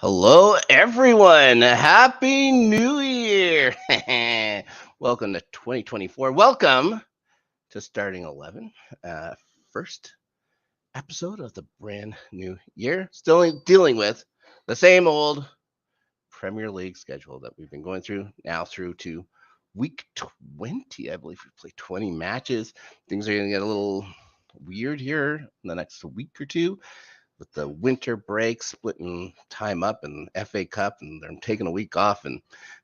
Hello, everyone. Happy New Year. Welcome to 2024. Welcome to Starting 11. First episode of the brand new year. Still dealing with the same old Premier League schedule that we've been going through now through to week 20. I believe we played 20 matches. Things are going to get a little weird here in the next week or two, with the winter break splitting time up and FA Cup, and they're taking a week off, and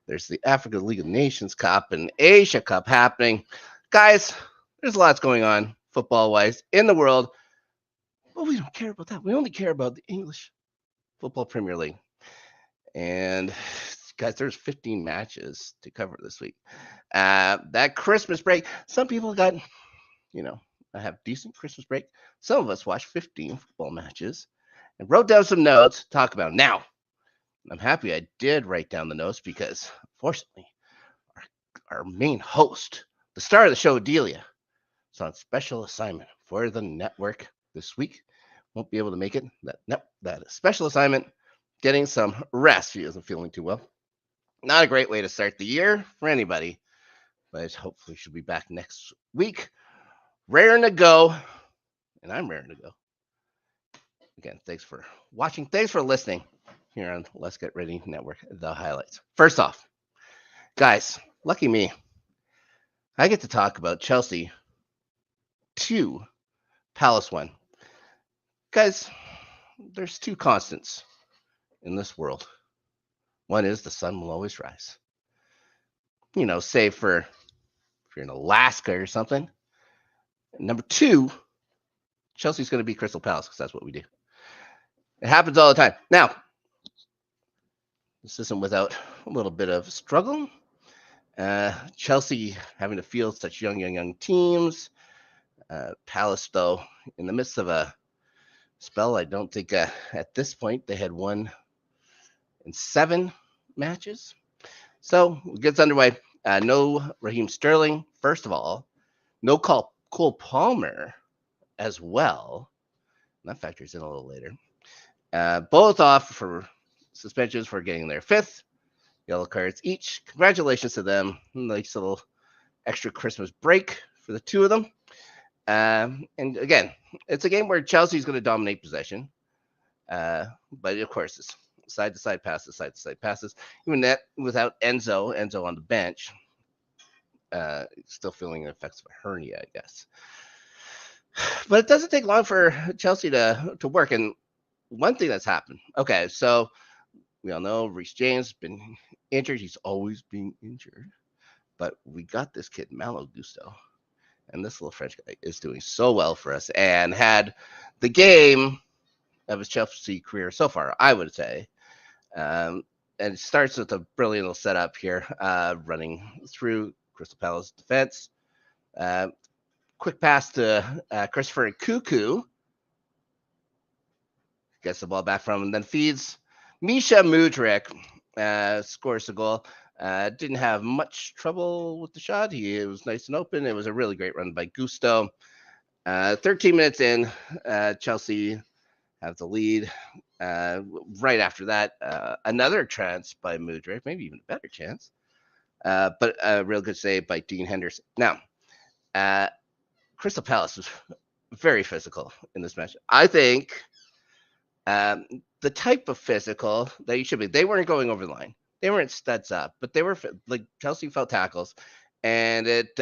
there's the Africa League of Nations Cup and Asia Cup happening. Guys, there's lots going on football-wise in the world, but we don't care about that. We only care about the English Football Premier League. And guys, there's 15 matches to cover this week. That Christmas break, some people got, have decent Christmas break. Some of us watched 15 football matches and wrote down some notes to talk about. Now, I'm happy I did write down the notes because, unfortunately, our main host, the star of the show, Adelia, is on special assignment for the network this week. Won't be able to make it. That is special assignment, getting some rest. She isn't feeling too well. Not a great way to start the year for anybody, but hopefully she'll be back next week. Raring to go, and I'm raring to go. Again, thanks for watching. Thanks for listening here on Let's Get Ready Network, the highlights. First off, guys, lucky me, I get to talk about Chelsea 2, Palace 1. Guys, there's two constants in this world. One is the sun will always rise. Save for if you're in Alaska or something. Number two, Chelsea's going to beat Crystal Palace because that's what we do. It happens all the time. Now, this isn't without a little bit of struggle. Chelsea having to field such young teams. Palace, though, in the midst of a spell, I don't think at this point they had won in 7 matches. So it gets underway. No Raheem Sterling, first of all. No Cole Palmer as well. That factors in a little later. Both off for suspensions for getting their 5th yellow cards each. Congratulations to them. Nice little extra Christmas break for the two of them. And again, it's a game where Chelsea's going to dominate possession. But of course, it's side-to-side passes. Even that without Enzo on the bench. Still feeling the effects of a hernia, I guess. But it doesn't take long for Chelsea to work. And one thing that's happened. Okay, so we all know Reece James has been injured. He's always been injured. But we got this kid, Malo Gusto. And this little French guy is doing so well for us and had the game of his Chelsea career so far, I would say. And it starts with a brilliant little setup here, running through Crystal Palace defense. Quick pass to Christopher Nkunku. Gets the ball back from him and then feeds Misha Mudryk. Scores the goal. Didn't have much trouble with the shot. It was nice and open. It was a really great run by Gusto. 13 minutes in, Chelsea have the lead. Right after that, another chance by Mudryk, maybe even a better chance. But a real good save by Dean Henderson. Now, Crystal Palace was very physical in this match. I think the type of physical that you should be. They weren't going over the line. They weren't studs up, but they were like Chelsea felt tackles, and it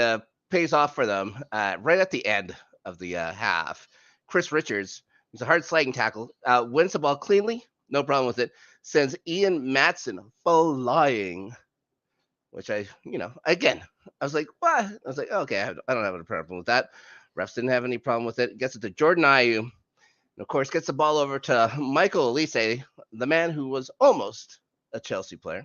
pays off for them right at the end of the half. Chris Richards, who's a hard sliding tackle, wins the ball cleanly, no problem with it. Sends Ian Matson flying, which again, I was like, what? I was like, okay, I don't have a problem with that. Refs didn't have any problem with it. Gets it to Jordan Ayew. And of course, gets the ball over to Michael Olise, the man who was almost a Chelsea player.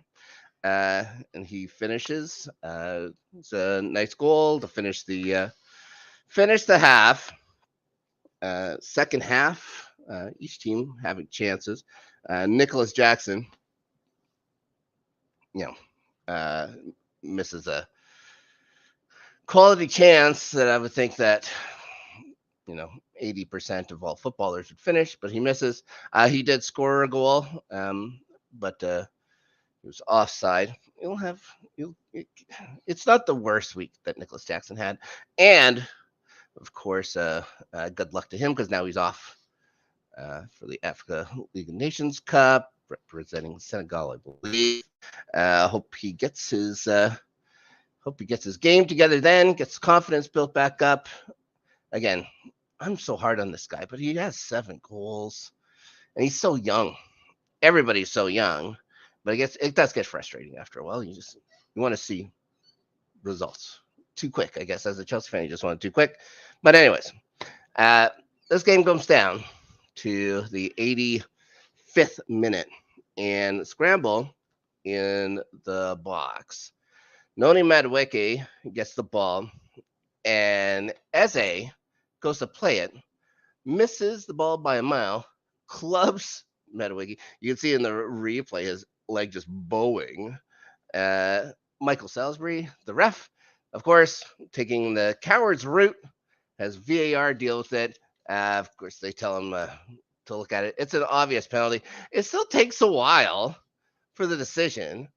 And he finishes. It's a nice goal to finish the half. Second half, each team having chances. Nicholas Jackson, misses a quality chance that I would think that 80% of all footballers would finish, but he misses. He did score a goal, but he was offside. It's not the worst week that Nicholas Jackson had, and of course, good luck to him because now he's off for the Africa League of Nations Cup, representing Senegal, I believe. Hope he gets his game together then, gets confidence built back up. Again, I'm so hard on this guy, but he has 7 goals, and he's so young. Everybody's so young, but I guess it does get frustrating after a while. You want to see results too quick, I guess. As a Chelsea fan, you just want it too quick. But anyways, this game comes down to the 85th minute, and scramble in the box. Noni Madueke gets the ball, and Eze goes to play it, misses the ball by a mile, clubs Madueke. You can see in the replay his leg just bowing. Michael Salisbury, the ref, of course, taking the coward's route, has VAR deal with it. Of course, they tell him to look at it. It's an obvious penalty. It still takes a while for the decision.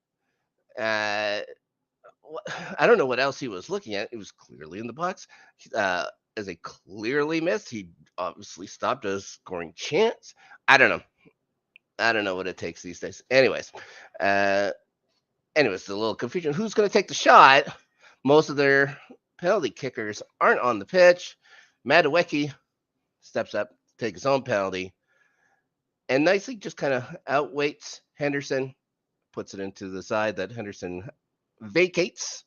I don't know what else he was looking at. It was clearly in the box. As a clearly missed, he obviously stopped a scoring chance. I don't know what it takes these days. Anyways, a little confusion. Who's going to take the shot? Most of their penalty kickers aren't on the pitch. Madueke steps up, take his own penalty, and nicely just kind of outweights Henderson, puts it into the side that Henderson vacates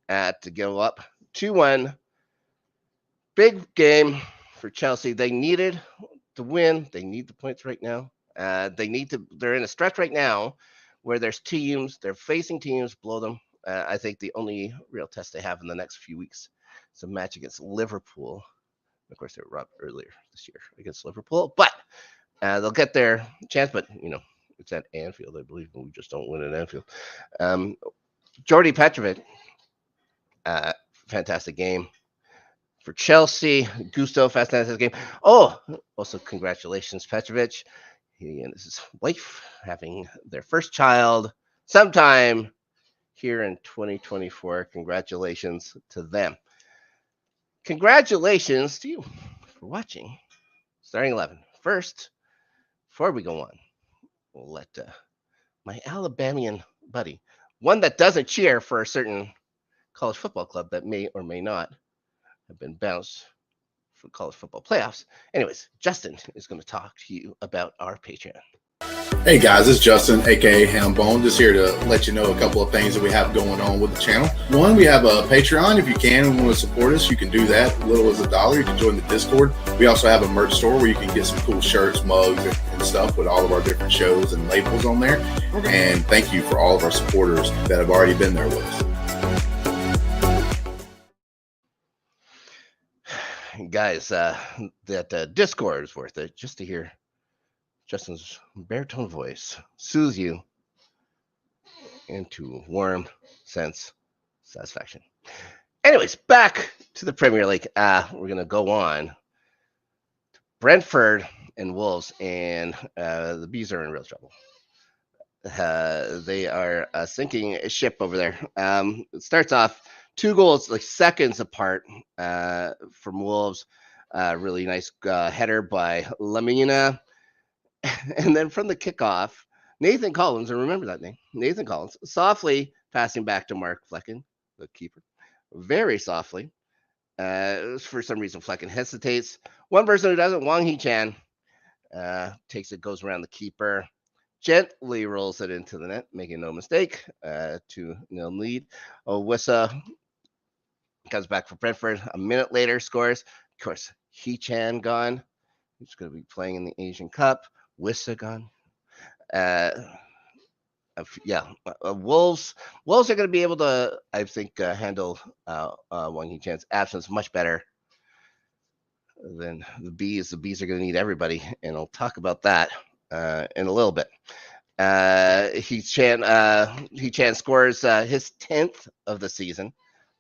to go up 2-1. Big game for Chelsea. They needed to win. They need the points right now. They're in a stretch right now where they're facing teams below them. I think the only real test they have in the next few weeks is a match against Liverpool. Of course, they were robbed earlier this year against Liverpool, but they'll get their chance. But it's at Anfield, I believe, and we just don't win at Anfield. Jordi Petrovic, fantastic game for Chelsea. Gusto, fantastic game. Oh, also congratulations, Petrovic. He and his wife having their first child sometime here in 2024. Congratulations to them. Congratulations to you for watching Starting 11. First, before we go on, we'll let my Alabamian buddy, one that doesn't cheer for a certain college football club that may or may not have been bounced for college football playoffs. Anyways, Justin is going to talk to you about our Patreon. Hey guys, it's Justin, aka Hambone, just here to let you know a couple of things that we have going on with the channel. One, we have a Patreon. If you can and want to support us, you can do that. As little as $1. You can join the Discord. We also have a merch store where you can get some cool shirts, mugs, and stuff with all of our different shows and labels on there. And thank you for all of our supporters that have already been there with us. Guys, that Discord is worth it just to hear Justin's baritone voice soothe you into warm sense satisfaction. Anyways, back to the Premier League. We're going to go on. Brentford and Wolves, and the Bees are in real trouble. They are a sinking ship over there. It starts off 2 goals, like seconds apart from Wolves. Really nice header by Lamina. And then from the kickoff, Nathan Collins, and remember that name, Nathan Collins, softly passing back to Mark Flecken, the keeper, very softly. For some reason, Flecken hesitates. One person who doesn't, Wang Hee-chan, takes it, goes around the keeper, gently rolls it into the net, making no mistake, 2-0 lead. Wissa comes back for Brentford. A minute later, scores. Of course, Hee-chan gone. He's going to be playing in the Asian Cup. Wissa gone. Wolves are going to be able to, I think, handle Wang Hee-chan's absence much better than the Bees. The Bees are going to need everybody, and I'll talk about that in a little bit. Hee-chan scores his 10th of the season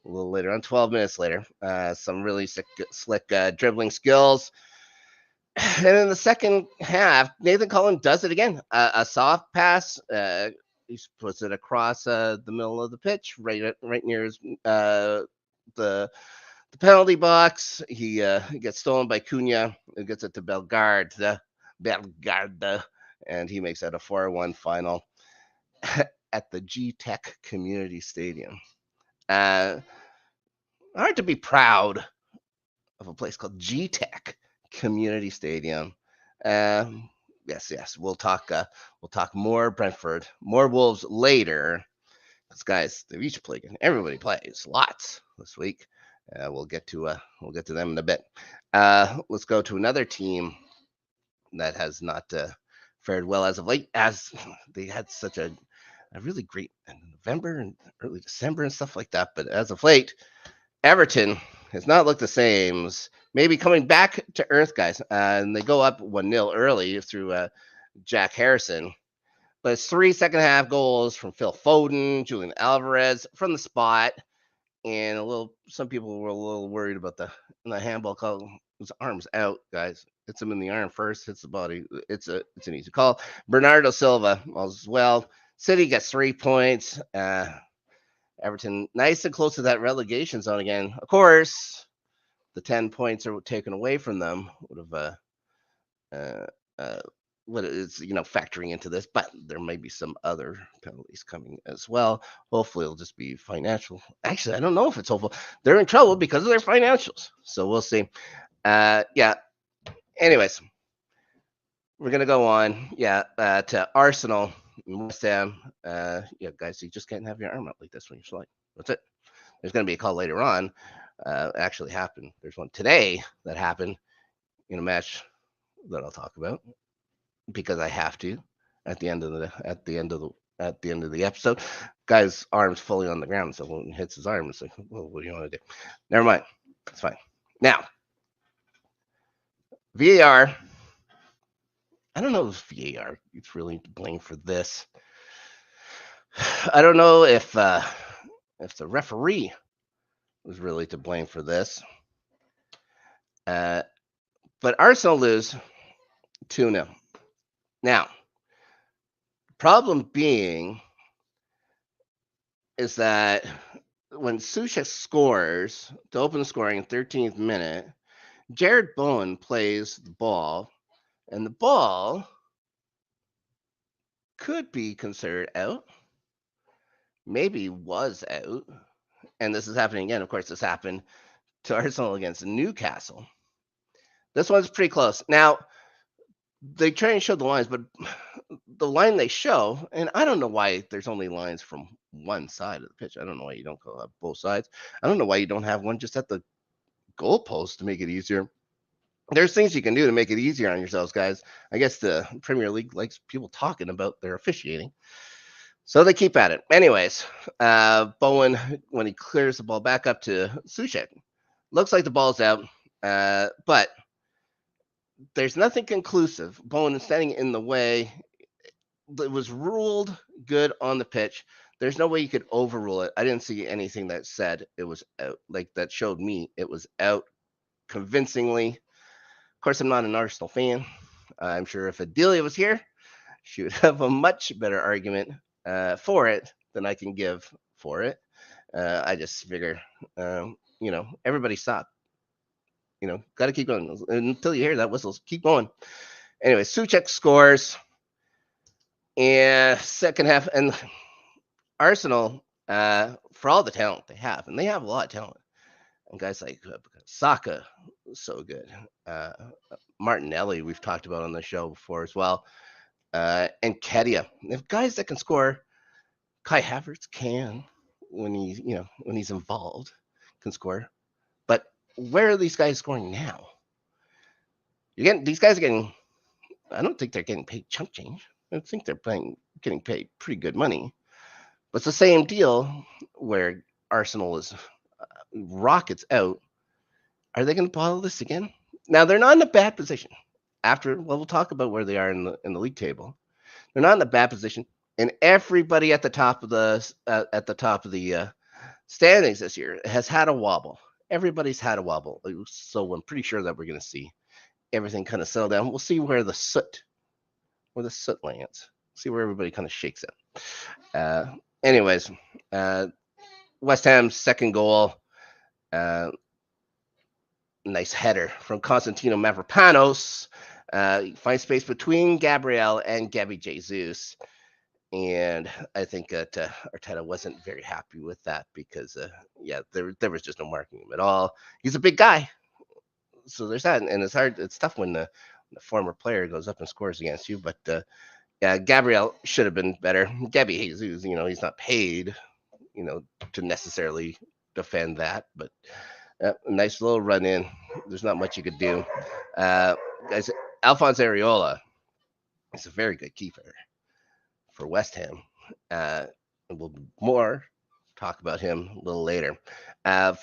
a little later on, 12 minutes later. Some really slick dribbling skills. And in the second half, Nathan Cullen does it again. A soft pass. He puts it across the middle of the pitch, right near his, the penalty box. He gets stolen by Cunha, who gets it to Bellegarde, and he makes that a 4-1 final at the G-Tech Community Stadium. Hard to be proud of a place called G-Tech Community Stadium. Yes, we'll talk more Brentford, more Wolves later. Because guys, they've each played. Everybody plays lots this week. We'll get to them in a bit. Let's go to another team that has not fared well as of late, as they had such a really great November and early December and stuff like that. But as of late, Everton has not looked the same. Maybe coming back to earth, guys. And they go up 1-0 early through Jack Harrison. But it's 3 second-half goals from Phil Foden, Julian Alvarez from the spot, and some people were a little worried about the handball call. His arm's out, guys. Hits him in the arm first, hits the body. It's an easy call. Bernardo Silva as well. City gets 3 points. Everton nice and close to that relegation zone again. Of course, the 10 points are taken away from them. Would have what is factoring into this, but there may be some other penalties coming as well. Hopefully it'll just be financial. Actually, I don't know if it's hopeful. They're in trouble because of their financials, so we'll see. Anyways, we're gonna go on to Arsenal and West Ham. Guys, you just can't have your arm up like this when you're sliding. That's it. There's gonna be a call later on. Actually happened. There's one today that happened in a match that I'll talk about, because I have to at the end of the episode. Guy's arm's fully on the ground, so when it hits his arm, it's like, well, what do you want to do? Never mind. It's fine. Now, VAR. I don't know if VAR is really to blame for this. I don't know if the referee was really to blame for this. But Arsenal lose 2-0. Now, problem being is that when Souček scores to open the scoring in 13th minute, Jared Bowen plays the ball, and the ball could be considered out. Maybe was out. And this is happening again. Of course, this happened to Arsenal against Newcastle. This one's pretty close. Now, they try and show the lines, but the line they show, and I don't know why there's only lines from one side of the pitch. I don't know why you don't go up both sides. I don't know why you don't have one just at the goalpost to make it easier. There's things you can do to make it easier on yourselves, guys. I guess the Premier League likes people talking about their officiating, so they keep at it. Anyways, Bowen, when he clears the ball back up to Souček, looks like the ball's out, but there's nothing conclusive. Bowen is standing in the way. It was ruled good on the pitch. There's no way you could overrule it. I didn't see anything that said it was out, like that showed me it was out convincingly. Of course, I'm not an Arsenal fan. I'm sure if Adelia was here, she would have a much better argument for it than I can give for it. I just figure, everybody stop. Got to keep going until you hear that whistle. Keep going. Anyway, Souček scores, and second half, and Arsenal, for all the talent they have, and they have a lot of talent, and guys like Saka, so good. Martinelli, we've talked about on the show before as well, and Kedia. If guys that can score, Kai Havertz can when he's involved, can score. But where are these guys scoring now? These guys are getting. I don't think they're getting paid chump change. I think they're getting paid pretty good money. But it's the same deal where Arsenal is rockets out. Are they going to bottle this again? Now they're not in a bad position. We'll talk about where they are in the league table. They're not in a bad position, and everybody at the top of the standings this year has had a wobble. Everybody's had a wobble, so I'm pretty sure that we're going to see everything kind of settle down. We'll see where the soot lands. See where everybody kind of shakes out. Anyways, West Ham's second goal. Nice header from Constantino Mavropanos. Finds space between Gabriel and Gabby Jesus. And I think that Arteta wasn't very happy with that because, there was just no marking him at all. He's a big guy. So there's that. And it's hard. It's tough when the former player goes up and scores against you. But Gabriel should have been better. Gabby Jesus, he's not paid, to necessarily defend that. But a nice little run in. There's not much you could do. Guys, Alphonse Areola is a very good keeper for West Ham. And we'll more talk about him a little later. And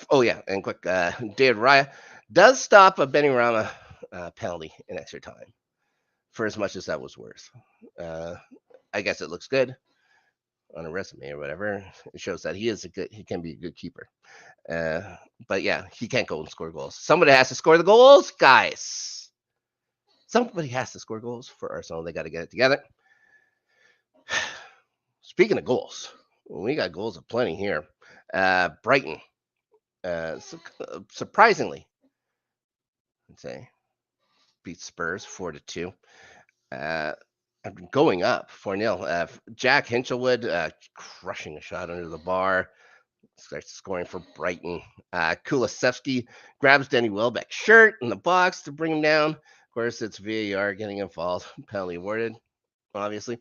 quick, David Raya does stop a Benrahma penalty in extra time for as much as that was worth. I guess it looks good on a resume or whatever. It shows that he can be a good keeper. But yeah, he can't go and score goals. Somebody has to score the goals, guys. Somebody has to score goals for Arsenal. They got to get it together. Speaking of goals, we got goals aplenty here. Brighton, surprisingly, I'd say, beat Spurs 4-2. Going up 4-0. Jack Hinchelwood crushing a shot under the bar. Starts scoring for Brighton. Kulusevski grabs Danny Welbeck's shirt in the box to bring him down. Of course, it's VAR getting involved. Penalty awarded, obviously.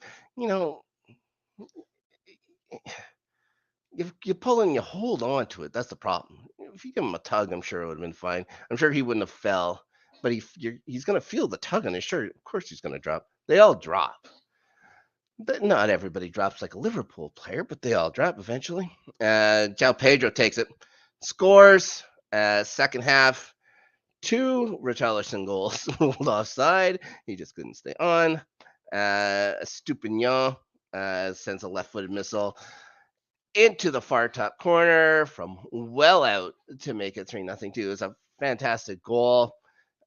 If you pull and you hold on to it, that's the problem. If you give him a tug, I'm sure it would have been fine. I'm sure he wouldn't have fell. But he's going to feel the tug on his shirt. Of course he's going to drop. They all drop. But not everybody drops like a Liverpool player, but they all drop eventually. João Pedro takes it. Scores. Second half. 2 Richarlison goals ruled offside. He just couldn't stay on. Stupignon sends a left-footed missile into the far top corner from well out to make it 3-0 too. It was a fantastic goal.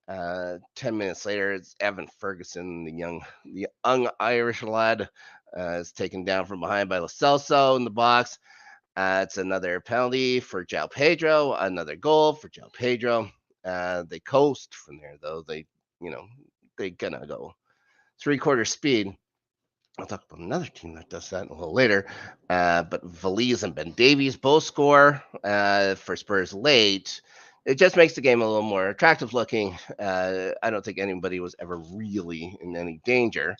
10 minutes later, it's Evan Ferguson, the young Irish lad, is taken down from behind by Lo Celso in the box. It's another penalty for João Pedro, another goal for João Pedro. They coast from there, though. They gonna go 3/4 speed. I'll talk about another team that does that a little later. But Valise and Ben Davies both score for Spurs late. It just makes the game a little more attractive looking. I don't think anybody was ever really in any danger.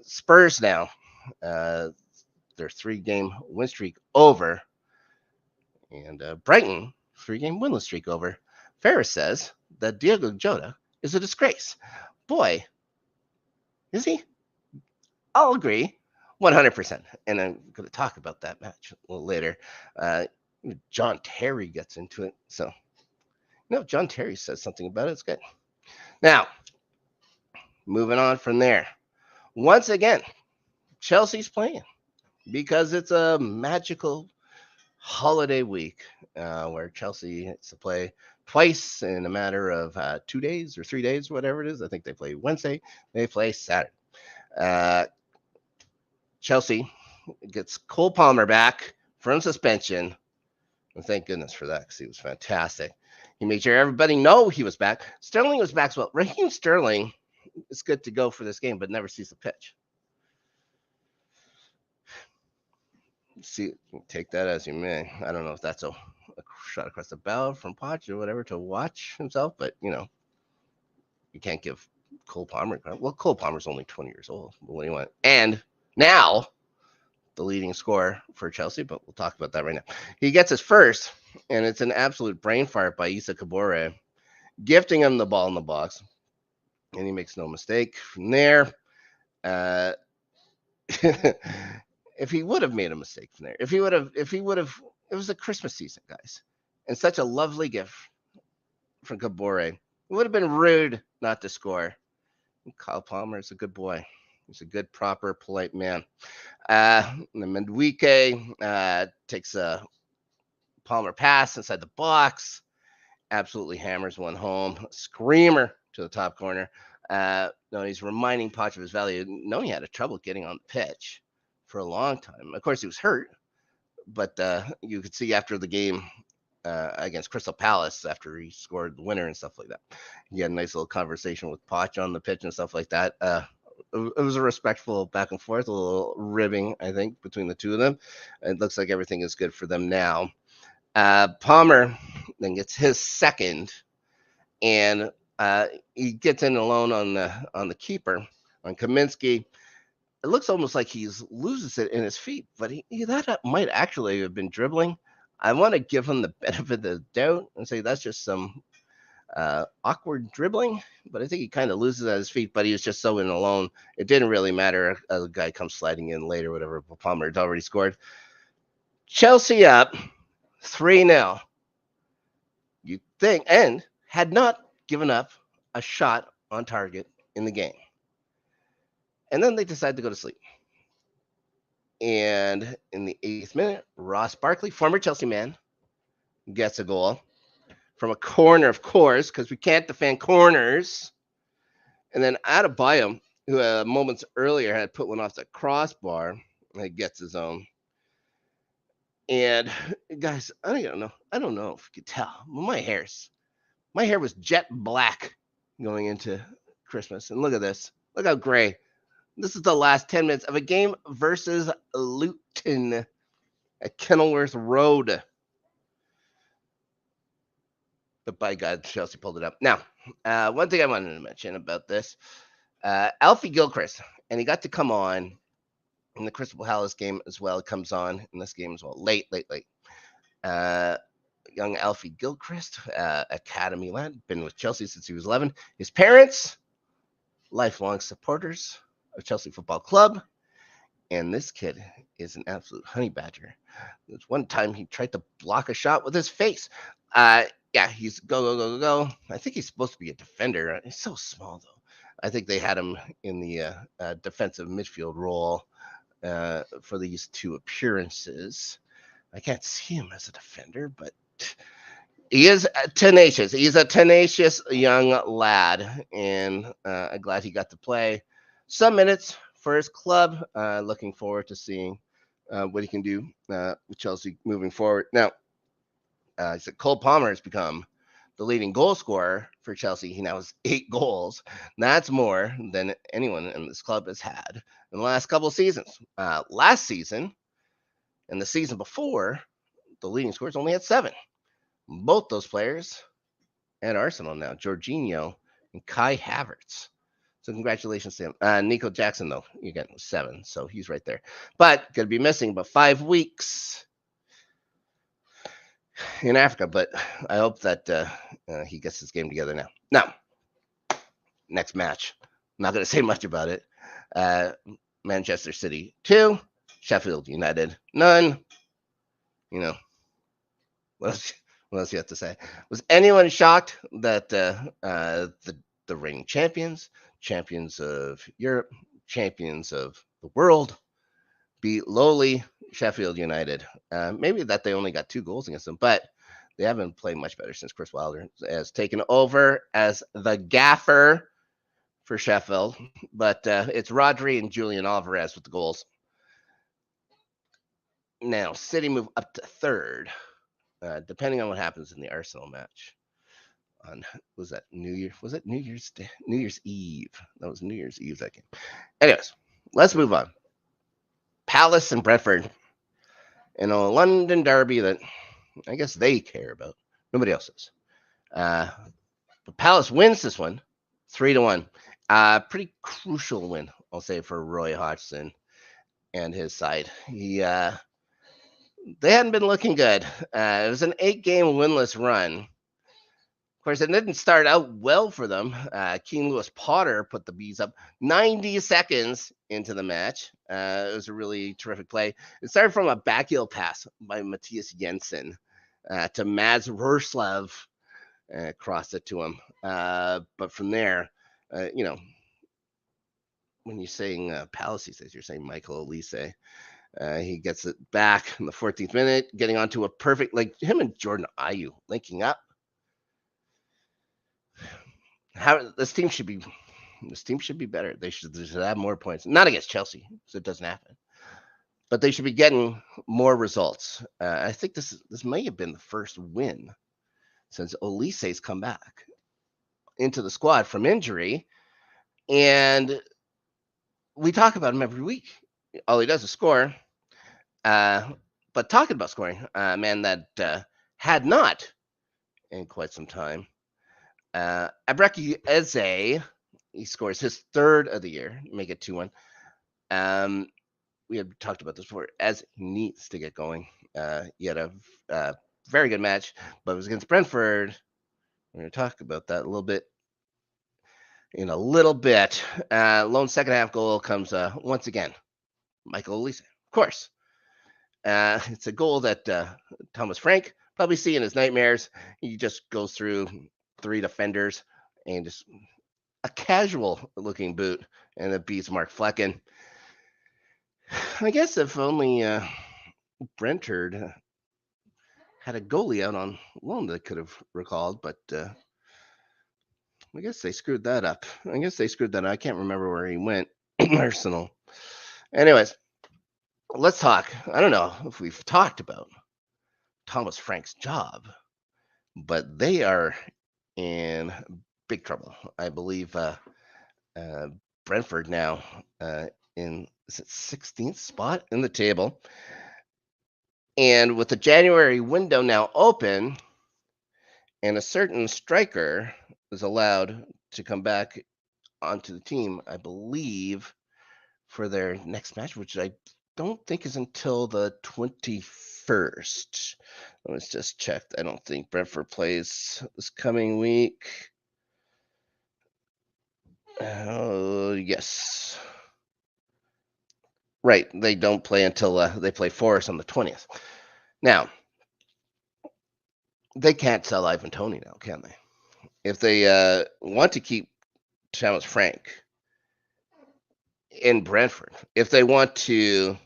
Spurs now, their 3-game win streak over. And Brighton, 3-game winless streak over. Ferris says that Diogo Jota is a disgrace. Boy, is he? I'll agree 100%. And I'm going to talk about that match a little later. John Terry gets into it. So, John Terry says something about it. It's good. Now, moving on from there. Once again, Chelsea's playing because it's a magical holiday week where Chelsea has to play twice in a matter of 2 days or 3 days, whatever it is. I think they play Wednesday. They play Saturday. Chelsea gets Cole Palmer back from suspension. And thank goodness for that because he was fantastic. He made sure everybody know he was back. Sterling was back as well. Raheem Sterling is good to go for this game, but never sees the pitch. See, take that as you may. I don't know if that's a shot across the bow from Poch or whatever to watch himself, but, you can't give Cole Palmer credit. Well, Cole Palmer's only 20 years old. What do you want? And now the leading scorer for Chelsea, but we'll talk about that right now. He gets his first, and it's an absolute brain fart by Issa Kabore, gifting him the ball in the box, and he makes no mistake from there. If he would have made a mistake from there, if he would have, it was a Christmas season, guys, and such a lovely gift from Kabore. It would have been rude not to score. Kyle Palmer is a good boy. He's a good, proper, polite man. Menduike takes a Palmer pass inside the box. Absolutely hammers one home. Screamer to the top corner. No, he's reminding Poch of his value. No, he had trouble getting on the pitch for a long time. Of course, he was hurt, but you could see after the game against Crystal Palace, after he scored the winner and stuff like that, he had a nice little conversation with Poch on the pitch and stuff like that. It was a respectful back and forth, a little ribbing, I think, between the two of them. It looks like everything is good for them now. Palmer then gets his second, and he gets in alone on the keeper, on Kaminsky. It looks almost like he loses it in his feet, but that might actually have been dribbling. I want to give him the benefit of the doubt and say that's just some awkward dribbling, but I think he kind of loses at his feet, but he was just so in alone. It didn't really matter. A guy comes sliding in late or whatever, but Palmer had already scored. Chelsea up 3-0. You think, and had not given up a shot on target in the game. And then they decide to go to sleep. And in the 8th minute, Ross Barkley, former Chelsea man, gets a goal from a corner, of course, because we can't defend corners. And then Adebayo, who moments earlier had put one off the crossbar, gets his own. And guys, I don't know if you could tell. My hair was jet black going into Christmas. And look at this. Look how gray. This is the last 10 minutes of a game versus Luton at Kenilworth Road. But by God, Chelsea pulled it up. Now, one thing I wanted to mention about this, Alfie Gilchrist, and he got to come on in the Crystal Palace game as well. It comes on in this game as well. Late. Young Alfie Gilchrist, academy lad, been with Chelsea since he was 11. His parents, lifelong supporters of Chelsea Football Club, and this kid is an absolute honey badger. There's one time he tried to block a shot with his face. Yeah, he's go. I think he's supposed to be a defender. He's so small though. I think they had him in the defensive midfield role for these two appearances. I can't see him as a defender, but he is tenacious. He's a tenacious young lad, and I'm glad he got to play some minutes for his club. Looking forward to seeing what he can do with Chelsea moving forward. Now, Cole Palmer has become the leading goal scorer for Chelsea. He now has 8 goals. That's more than anyone in this club has had in the last couple of seasons. Last season and the season before, the leading scorers only had 7. Both those players at Arsenal now, Jorginho and Kai Havertz. So congratulations to him. Nico Jackson, though, you get 7, so he's right there. But going to be missing about 5 weeks in Africa, but I hope that he gets his game together now. Now, next match. I'm not going to say much about it. Manchester City 2, Sheffield United none. You know, what else you have to say? Was anyone shocked that the reigning champions of Europe, champions of the world, beat lowly Sheffield United? Maybe that they only got 2 goals against them, but they haven't played much better since Chris Wilder has taken over as the gaffer for Sheffield. But it's Rodri and Julian Alvarez with the goals. Now, City move up to 3rd, depending on what happens in the Arsenal match. Was that New Year? Was it New Year's Day? New Year's Eve? That was New Year's Eve, that game. Anyways, let's move on. Palace and Brentford in a London derby that I guess they care about. Nobody else does. But Palace wins this one 3-1. Pretty crucial win, I'll say, for Roy Hodgson and his side. They hadn't been looking good. It was an 8-game winless run. Of course, it didn't start out well for them. Keane Lewis Potter put the Bees up 90 seconds into the match. It was a really terrific play. It started from a backheel pass by Matthias Jensen to Mads Roerslev. Crossed it to him. But from there, when you're saying Palace these days, you're saying Michael Elise. He gets it back in the 14th minute, getting onto a perfect, like him and Jordan Ayew linking up. How this team should be better. They should have more points. Not against Chelsea, so it doesn't happen. But they should be getting more results. I think this may have been the first win since Olise's come back into the squad from injury, and we talk about him every week. All he does is score. But talking about scoring, a man that had not in quite some time, Abreki Eze, he scores his third of the year, make it 2-1. We had talked about this before, as he needs to get going. He had a very good match, but it was against Brentford. We're going to talk about that a little bit in a little bit. Lone second half goal comes once again, Michael Olise, of course. It's a goal that Thomas Frank probably see in his nightmares. He just goes through 3 defenders and just a casual looking boot, and it beats Mark Flecken. I guess if only Brentford had a goalie out on loan that could have recalled, but I guess they screwed that up. I can't remember where he went. Arsenal. Anyways, let's talk. I don't know if we've talked about Thomas Frank's job, but they are in big trouble. I believe Brentford now in 16th spot in the table. And with the January window now open, and a certain striker is allowed to come back onto the team, I believe, for their next match, which I don't think is until the 21st. Let's just check. I don't think Brentford plays this coming week. Oh, yes. Right, they don't play until they play Forest on the 20th. Now, they can't sell Ivan Toney now, can they? If they want to keep Thomas Frank in Brentford, if they want to,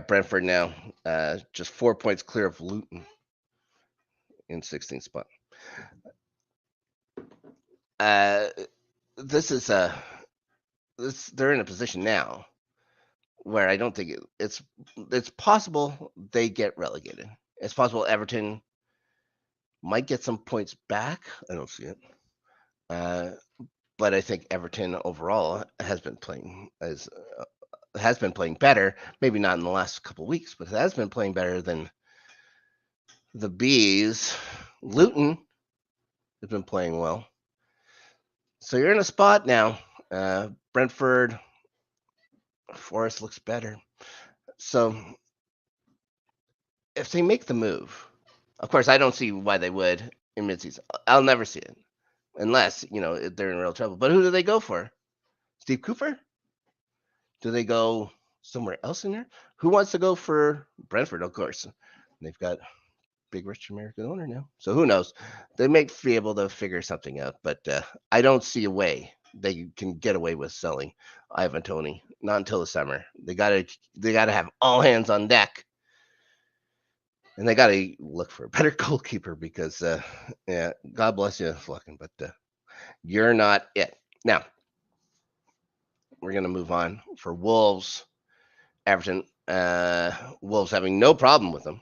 Brentford now just 4 points clear of Luton in 16th spot. This is they're in a position now where I don't think it's possible they get relegated. It's possible Everton might get some points back. I don't see it. But I think Everton overall has been playing better. Maybe not in the last couple of weeks, but it has been playing better than the Bees. Luton has been playing well. So you're in a spot now. Brentford, Forest looks better. So if they make the move, of course, I don't see why they would in midseason. I'll never see it unless, they're in real trouble. But who do they go for? Steve Cooper? Do they go somewhere else in there? Who wants to go for Brentford? Of course, they've got big rich American owner now. So who knows? They may be able to figure something out, but I don't see a way they can get away with selling Ivan Toney. Not until the summer. They gotta have all hands on deck. And they got to look for a better goalkeeper because, God bless you, Flecken, but you're not it. Now, we're going to move on for Wolves. Everton, Wolves having no problem with them.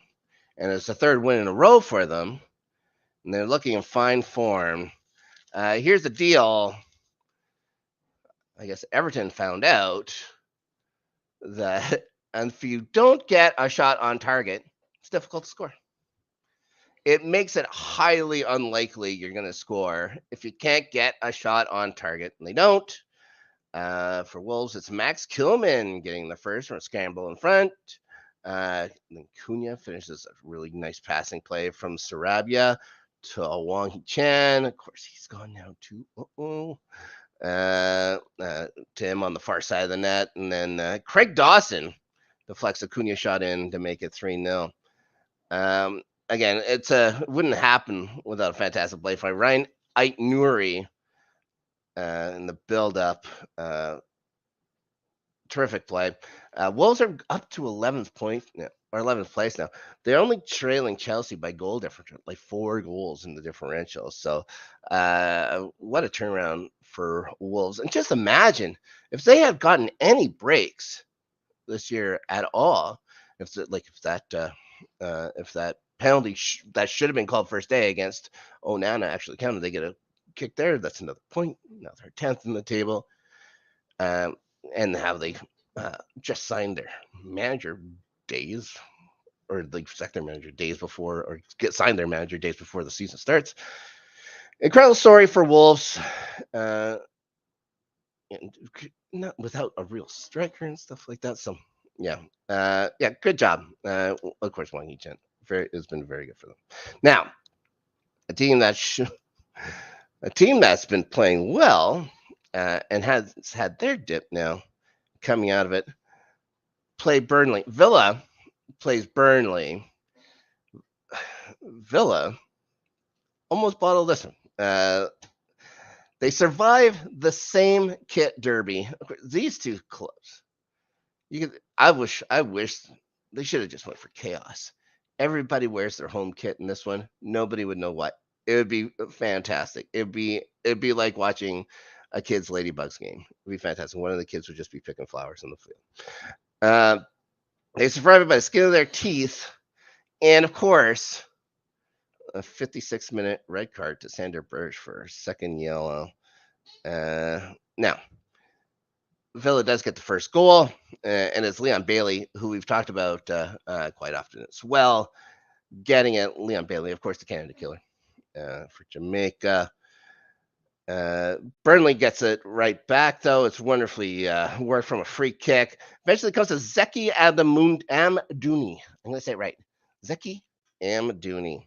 And it's the third win in a row for them. And they're looking in fine form. Here's the deal. I guess Everton found out that if you don't get a shot on target, it's difficult to score. It makes it highly unlikely you're going to score if you can't get a shot on target, and they don't. For Wolves, it's Max Kilman getting the first from a scramble in front. Then Cunha finishes a really nice passing play from Sarabia to Wang Hee-chan. Of course, he's gone now too. To him on the far side of the net. And then Craig Dawson deflects a Cunha shot in to make it 3-0. Again, it wouldn't happen without a fantastic play by Ryan Ait-Nouri in the build-up terrific play. Wolves are up to 11th point now, or 11th place now. They're only trailing Chelsea by goal differential, like 4 goals in the differential. So, what a turnaround for Wolves! And just imagine if they had gotten any breaks this year at all. If that penalty that should have been called first day against Onana actually counted, they get a kick there. That's another point. Now they're 10th in the table. And how they just signed their manager days, or they sacked their manager days before, or signed their manager days before the season starts. Incredible story for Wolves, and not without a real striker and stuff like that. So yeah, good job. Of course, Wang Yichen has been very good for them. Now, a team that's been playing well and has had their dip now coming out of it. Play Burnley. Villa plays Burnley. Villa almost bottled this one. They survive the same kit derby. These two clubs. I wish they should have just went for chaos. Everybody wears their home kit in this one. Nobody would know what. It would be fantastic. It'd be like watching a kid's Ladybugs game. It'd be fantastic. One of the kids would just be picking flowers on the field. They survived by the skin of their teeth, and of course, a 56-minute red card to Sander Berge for a second yellow. Now, Villa does get the first goal, and it's Leon Bailey, who we've talked about quite often as well, getting it. Leon Bailey, of course, the Canada killer for Jamaica. Burnley gets it right back, though. It's wonderfully worked from a free kick. Eventually comes to Zeki Amdouni. I'm going to say it right. Zeki Amdouni.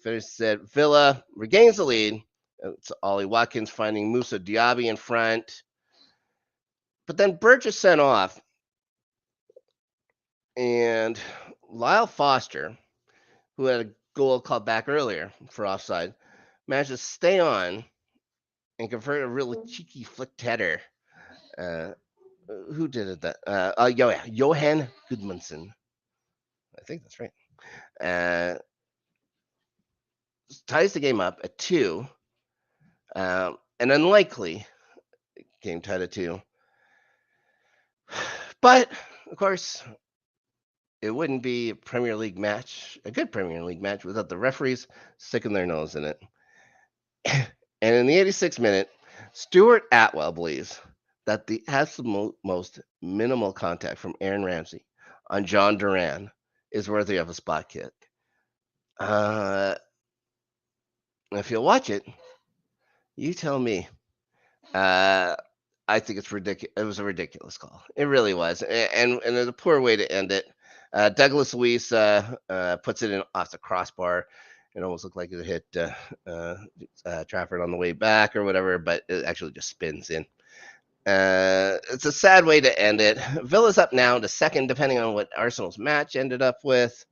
Finished it. Villa regains the lead. It's Ollie Watkins finding Moussa Diaby in front. But then Burgess is sent off. And Lyle Foster, who had a goal called back earlier for offside, managed to stay on and convert a really cheeky flicked header. Who did it? Johan Gudmundsson. I think that's right. Ties the game up at 2. An unlikely game tied at 2. But, of course, it wouldn't be a good Premier League match, without the referees sticking their nose in it. And in the 86th minute, Stuart Atwell believes that the absolute most minimal contact from Aaron Ramsey on John Duran is worthy of a spot kick. If you'll watch it, you tell me. I think it's ridiculous. It was a ridiculous call. It really was, and it's a poor way to end it. Douglas Luiz puts it in off the crossbar. It almost looked like it hit Trafford on the way back or whatever, but it actually just spins in. It's a sad way to end it. Villa's up now to second, depending on what Arsenal's match ended up with.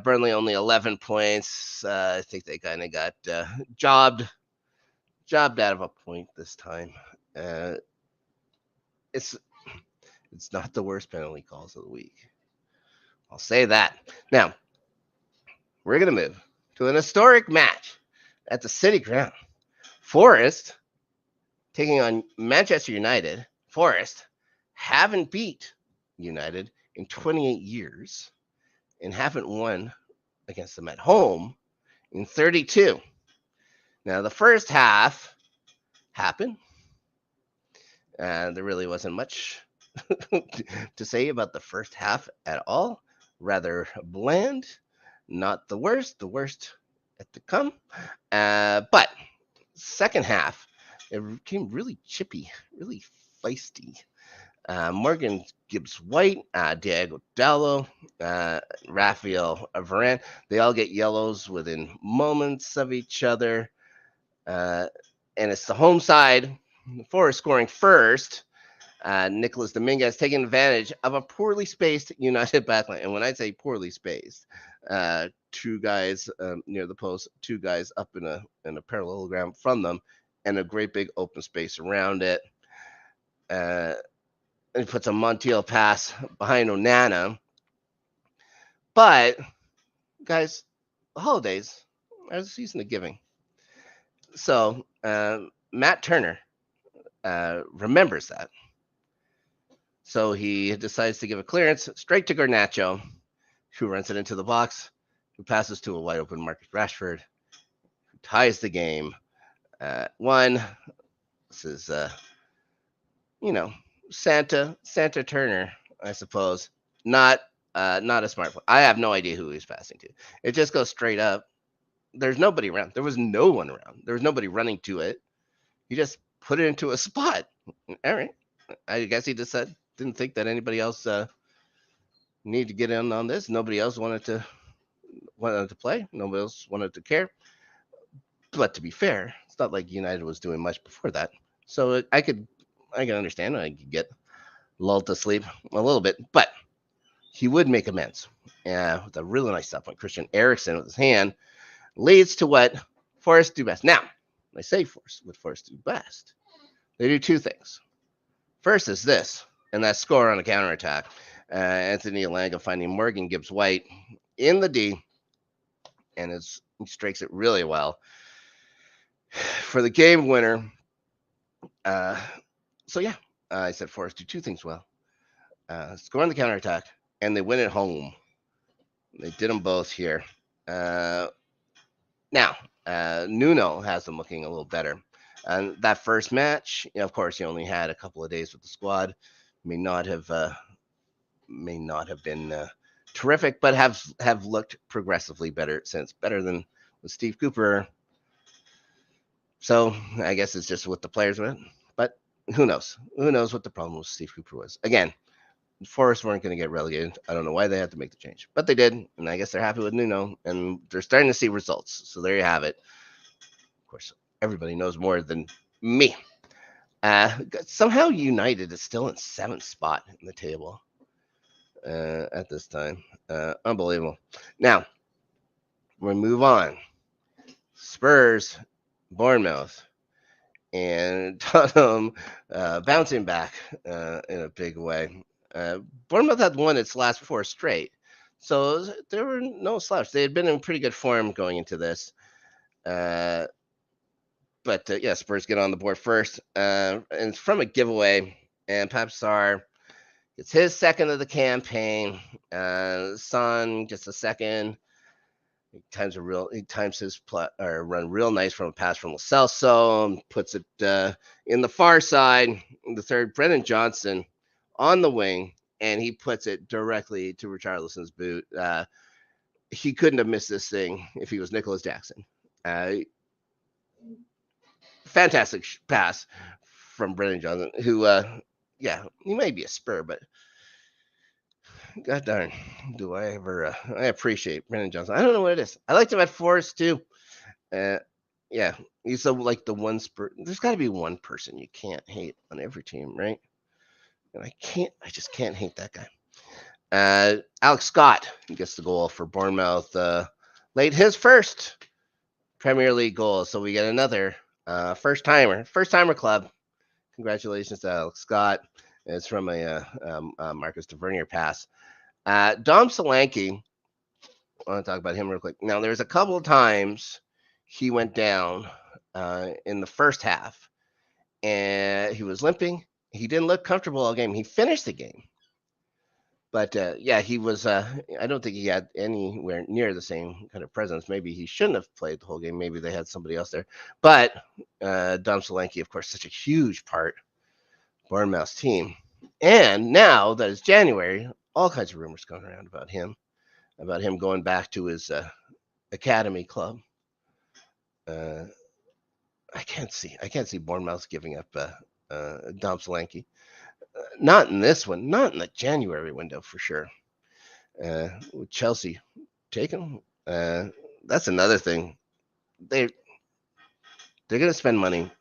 Burnley only 11 points. I think they kind of got jobbed out of a point this time. It's not the worst penalty calls of the week. I'll say that. Now, we're going to move to an historic match at the City Ground. Forest taking on Manchester United. Forest haven't beat United in 28 years and haven't won against them at home in 32. Now, the first half happened. There really wasn't much to say about the first half at all. Rather bland. Not the worst yet to come. But second half, it became really chippy, really feisty. Morgan Gibbs-White, Diego Dallo, Rafael Varane, they all get yellows within moments of each other. And it's the home side, Forest scoring first. Nicholas Dominguez taking advantage of a poorly spaced United backline. And when I say poorly spaced, 2 guys near the post, 2 guys up in a parallelogram from them, and a great big open space around it. and he puts a Montiel pass behind Onana. But, guys, the holidays are the season of giving. So, Matt Turner remembers that. So he decides to give a clearance straight to Garnacho, who runs it into the box, who passes to a wide open Marcus Rashford, who ties the game at 1. This is, Santa Turner, I suppose. Not a smart play. I have no idea who he's passing to. It just goes straight up. There's nobody around. There was no one around. There was nobody running to it. He just put it into a spot. All right. I guess he just said, didn't think that anybody else needed to get in on this. Nobody else wanted to play. Nobody else wanted to care. But to be fair, it's not like United was doing much before that. So I could understand. I could get lulled to sleep a little bit, but he would make amends. With a really nice stuff on Christian Eriksen with his hand leads to what Forest do best. Now, I say Forest do best. They do 2 things. First is this, and that score on a counterattack. Anthony Elanga finding Morgan Gibbs-White in the D, and he strikes it really well for the game winner. So yeah, I said Forest do 2 things well. Score on the counterattack, and they win at home. They did them both here. Now, Nuno has them looking a little better. And that first match, of course, he only had a couple of days with the squad. May not have been terrific, but have looked progressively better since. Better than with Steve Cooper. So I guess it's just what the players went. But who knows? Who knows what the problem with Steve Cooper was? Again, Forest weren't going to get relegated. I don't know why they had to make the change, but they did, and I guess they're happy with Nuno, and they're starting to see results. So there you have it. Of course, everybody knows more than me. Somehow United is still in 7th spot in the table at this time. Unbelievable. Now, we move on. Spurs, Bournemouth, and Tottenham bouncing back in a big way. Bournemouth had won its last 4 straight, so there were no slouch. They had been in pretty good form going into this. But Spurs get on the board first, and it's from a giveaway, and Pape Sarr gets his second of the campaign. Son gets a second. He times his run real nice from a pass from Lo Celso, puts it in the far side. The third, Brennan Johnson on the wing, and he puts it directly to Richarlison's boot. He couldn't have missed this thing if he was Nicholas Jackson. Fantastic pass from Brennan Johnson, who, he may be a Spur, but God darn, do I ever, I appreciate Brennan Johnson. I don't know what it is. I liked him at Forest too. He's like the one Spur. There's got to be one person you can't hate on every team, right? And I just can't hate that guy. Alex Scott gets the goal for Bournemouth. Laid his first Premier League goal. So we get another first timer club. Congratulations to Alex Scott. It's from a Marcus Tavernier pass. Dom Solanke, I want to talk about him real quick. Now, there's a couple of times he went down in the first half, and he was limping. He didn't look comfortable all game. He finished the game. But, he was I don't think he had anywhere near the same kind of presence. Maybe he shouldn't have played the whole game. Maybe they had somebody else there. But Dom Solanke, of course, such a huge part of Bournemouth's team. And now that it's January, all kinds of rumors going around about him going back to his academy club. I can't see Bournemouth giving up Dom Solanke. Not in this one, not in the January window for sure. With Chelsea take him, that's another thing. They're going to spend money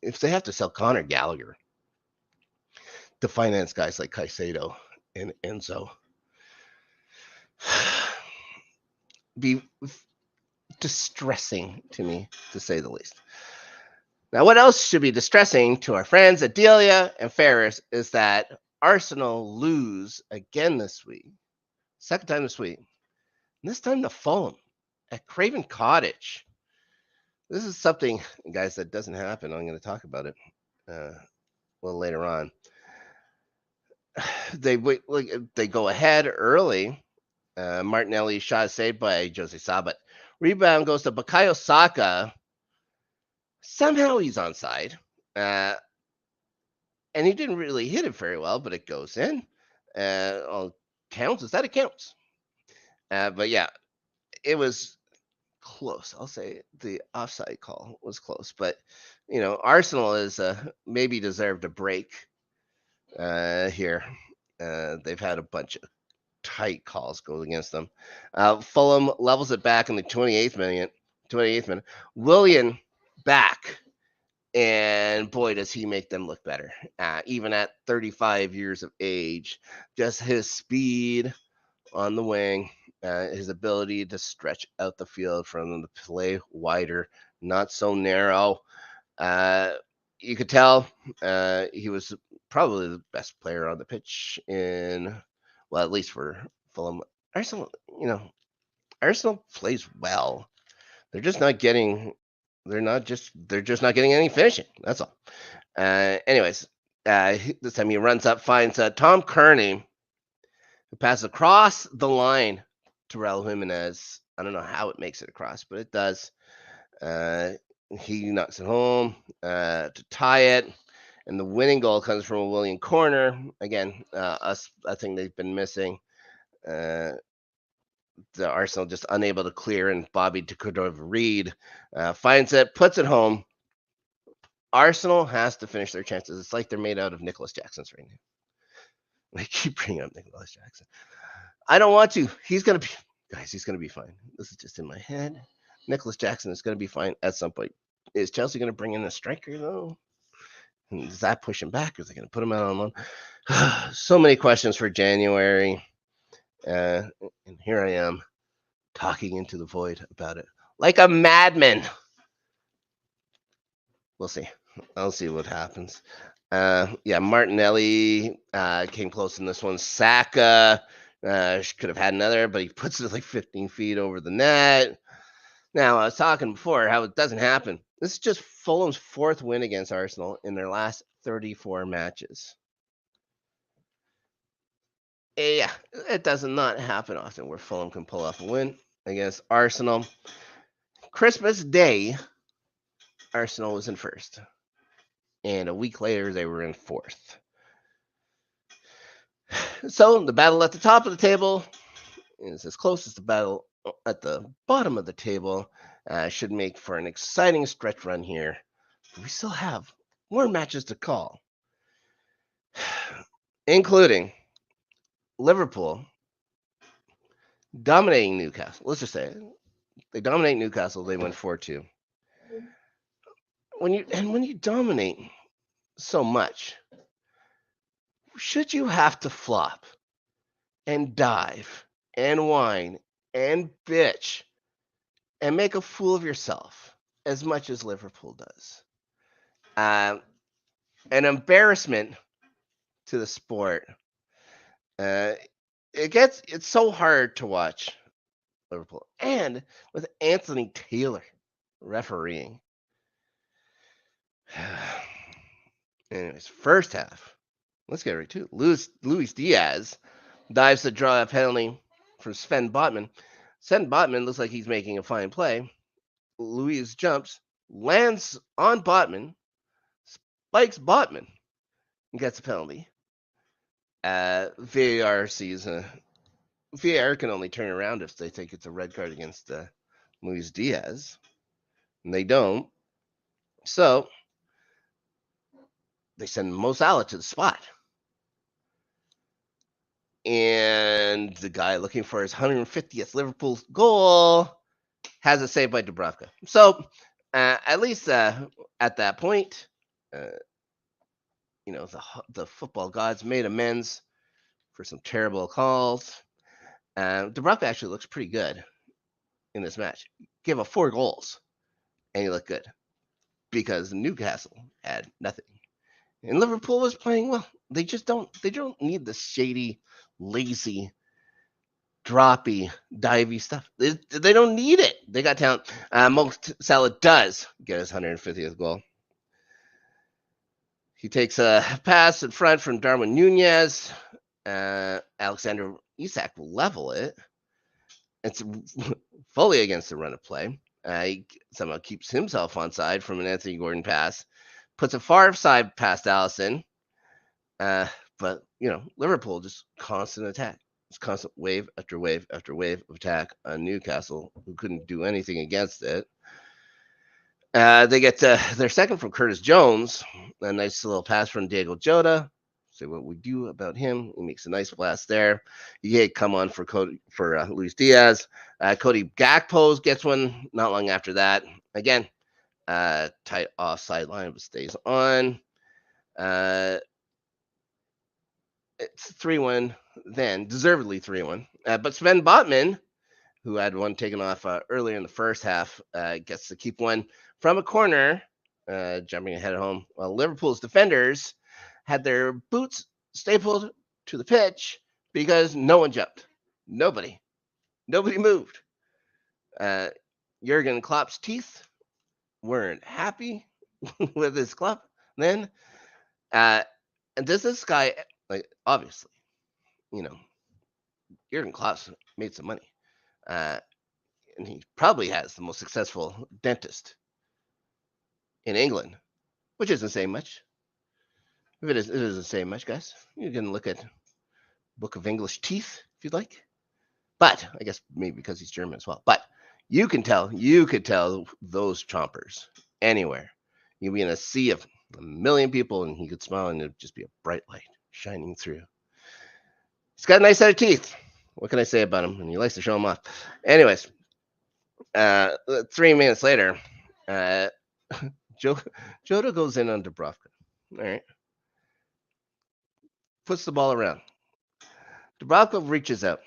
if they have to sell Conor Gallagher to finance guys like Caicedo and Enzo. Be distressing to me, to say the least. Now, what else should be distressing to our friends Adelia and Ferris is that Arsenal lose again this week. Second time this week. And this time to Fulham at Craven Cottage. This is something, guys, that doesn't happen. I'm going to talk about it a little later on. They go ahead early. Martinelli shot saved by Jose Sabat. Rebound goes to Bukayo Saka. Somehow he's onside. And he didn't really hit it very well, but it goes in. All counts. Is that it counts? But yeah, it was close. I'll say the offside call was close, but Arsenal is maybe deserved a break here. They've had a bunch of tight calls go against them. Fulham levels it back in the 28th minute. Willian back, and boy, does he make them look better. Even at 35 years of age, just his speed on the wing, his ability to stretch out the field from them to play wider, not so narrow. You could tell he was probably the best player on the pitch at least for Fulham. Arsenal plays well. They're just not getting. They're just not getting any finishing. That's all. Anyways, this time he runs up, finds Tom Kearney, who passes across the line to Raul Jimenez. I don't know how it makes it across, but it does. He knocks it home to tie it, and the winning goal comes from a Willian corner. Again, I think they've been missing. The Arsenal just unable to clear, and Bobby Cordova-Reid finds it, puts it home. Arsenal has to finish their chances. It's like they're made out of Nicholas Jackson's right now. They keep bringing up Nicholas Jackson. I don't want to. He's going to be fine. This is just in my head. Nicholas Jackson is going to be fine at some point. Is Chelsea going to bring in a striker, though? Is that pushing back? Is they going to put him out on loan? So many questions for January. And here I am talking into the void about it like a madman. We'll see. I'll see what happens. Martinelli came close in this one. Saka could have had another, but he puts it like 15 feet over the net. Now, I was talking before how it doesn't happen. This is just Fulham's fourth win against Arsenal in their last 34 matches. Yeah, it does not happen often where Fulham can pull off a win against Arsenal. Christmas Day, Arsenal was in first. And a week later, they were in fourth. So the battle at the top of the table is as close as the battle at the bottom of the table. Should make for an exciting stretch run here. We still have more matches to call, including Liverpool dominating Newcastle. Let's just say it. They dominate Newcastle. They win 4-2. When you dominate so much, should you have to flop and dive and whine and bitch and make a fool of yourself as much as Liverpool does? An embarrassment to the sport. It's so hard to watch Liverpool, and with Anthony Taylor refereeing. Anyways, first half. Let's get right to it. Luis Diaz dives to draw a penalty from Sven Botman. Sven Botman looks like he's making a fine play. Luis jumps, lands on Botman, spikes Botman, and gets a penalty. VAR can only turn around if they think it's a red card against Luis Diaz, and they don't. So they send Mo Salah to the spot. And the guy looking for his 150th Liverpool goal has it saved by Dubravka. So at least at that point, the football gods made amends for some terrible calls. Dubravka actually looks pretty good in this match. Gave up 4 goals, and he looked good. because Newcastle had nothing. And Liverpool was playing well. They don't need the shady, lazy, droppy, divey stuff. They don't need it. They got talent. Mo Salah does get his 150th goal. He takes a pass in front from Darwin Nunez. Alexander Isak will level it. It's fully against the run of play. He somehow keeps himself onside from an Anthony Gordon pass. Puts a far side past Allison. But, Liverpool just constant attack. It's constant wave after wave after wave of attack on Newcastle, who couldn't do anything against it. They get their second from Curtis Jones. A nice little pass from Diego Jota. Say what we do about him. He makes a nice blast there. He come on for Luis Diaz. Cody Gakpo gets one not long after that. Again, tight offside line, but stays on. It's 3-1 then, deservedly 3-1. But Sven Botman, who had one taken off earlier in the first half, gets to keep one from a corner, jumping ahead at home. While Liverpool's defenders had their boots stapled to the pitch because no one jumped. Nobody moved. Jurgen Klopp's teeth weren't happy with his club then. And this guy, obviously, Jurgen Klopp made some money. And he probably has the most successful dentist in England, which isn't saying much. If it isn't saying much, guys. You can look at Book of English Teeth if you'd like. But I guess maybe because he's German as well. But you could tell those chompers anywhere. You'd be in a sea of a million people, and he could smile, and it'd just be a bright light shining through. He's got a nice set of teeth. What can I say about him? And he likes to show them off. Anyways, 3 minutes later, Jota goes in on Dubravka. All right. Puts the ball around. Dubravka reaches out.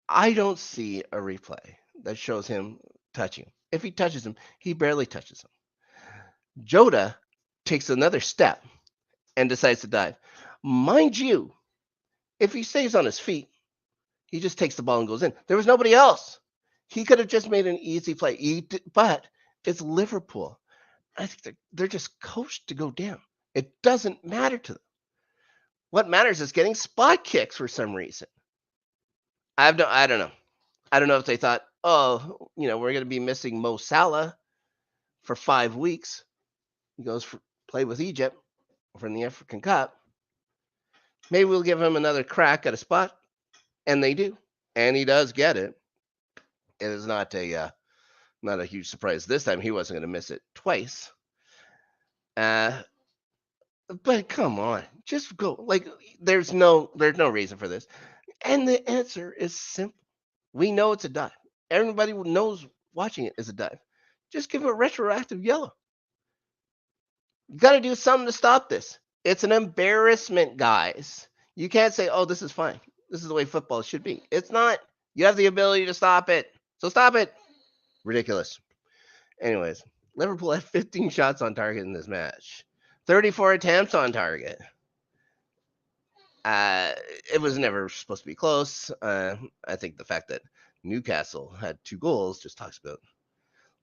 I don't see a replay that shows him touching him. If he touches him, he barely touches him. Jota takes another step and decides to dive. Mind you, if he stays on his feet, he just takes the ball and goes in. There was nobody else. He could have just made an easy play. But it's Liverpool. I think they're just coached to go down. It doesn't matter to them. What matters is getting spot kicks for some reason. I don't know. I don't know if they thought, we're going to be missing Mo Salah for 5 weeks. He goes play with Egypt from the African Cup. Maybe we'll give him another crack at a spot, and they do, and he does get it. It is not a huge surprise this time. He wasn't going to miss it twice. But come on, just go. There's no reason for this. And the answer is simple. We know it's a dive. Everybody knows watching it is a dive. Just give a retroactive yellow. You got to do something to stop this. It's an embarrassment, guys. You can't say, this is fine. This is the way football should be. It's not. You have the ability to stop it. So stop it. Ridiculous. Anyways, Liverpool had 15 shots on target in this match. 34 attempts on target. It was never supposed to be close. I think the fact that Newcastle had 2 goals just talks about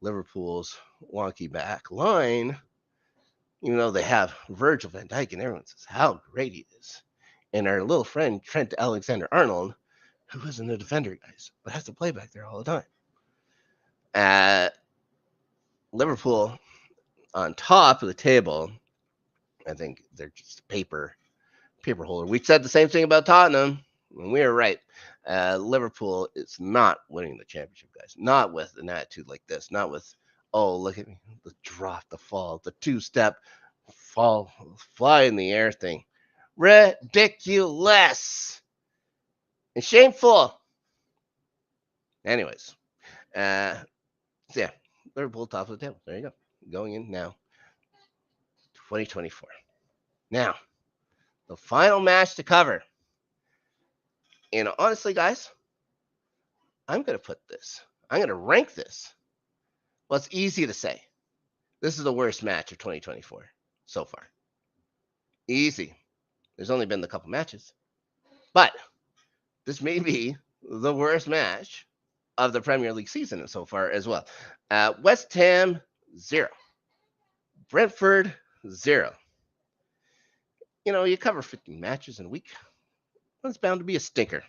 Liverpool's wonky back line. Even though they have Virgil van Dijk, and everyone says how great he is. And our little friend Trent Alexander-Arnold, who isn't a defender, guys, but has to play back there all the time. Liverpool on top of the table. I think they're just a paper holder. We said the same thing about Tottenham, and we were right. Liverpool is not winning the championship, guys. Not with an attitude like this. Not with, look at me, the drop, the fall, the 2-step fall, fly in the air thing. Ridiculous and shameful. Anyways, Liverpool top of the table. There you go. Going in now. 2024. Now, the final match to cover. And honestly, guys, I'm going to rank this. Well, it's easy to say. This is the worst match of 2024 so far. Easy. There's only been a couple matches. But this may be the worst match of the Premier League season so far as well. West Ham, 0. Brentford, 0. You know, you cover 50 matches in a week. It's bound to be a stinker.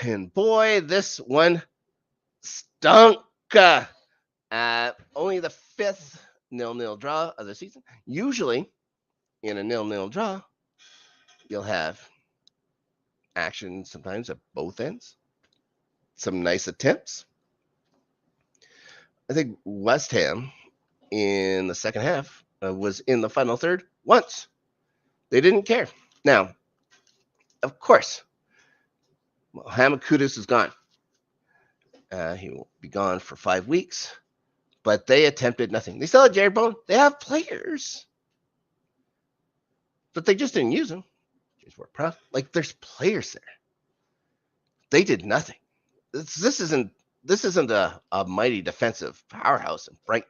And boy, this one stunk. Only the 5th 0-0 draw of the season. Usually, in a 0-0 draw, you'll have action sometimes at both ends. Some nice attempts. I think West Ham in the second half was in the final third once. They didn't care. Now, of course, Mohamed Kudus is gone. He will be gone for 5 weeks, but they attempted nothing. They still had Jared Bowen. They have players, but they just didn't use them. Like, there's players there. They did nothing. This isn't a mighty defensive powerhouse in Brighton.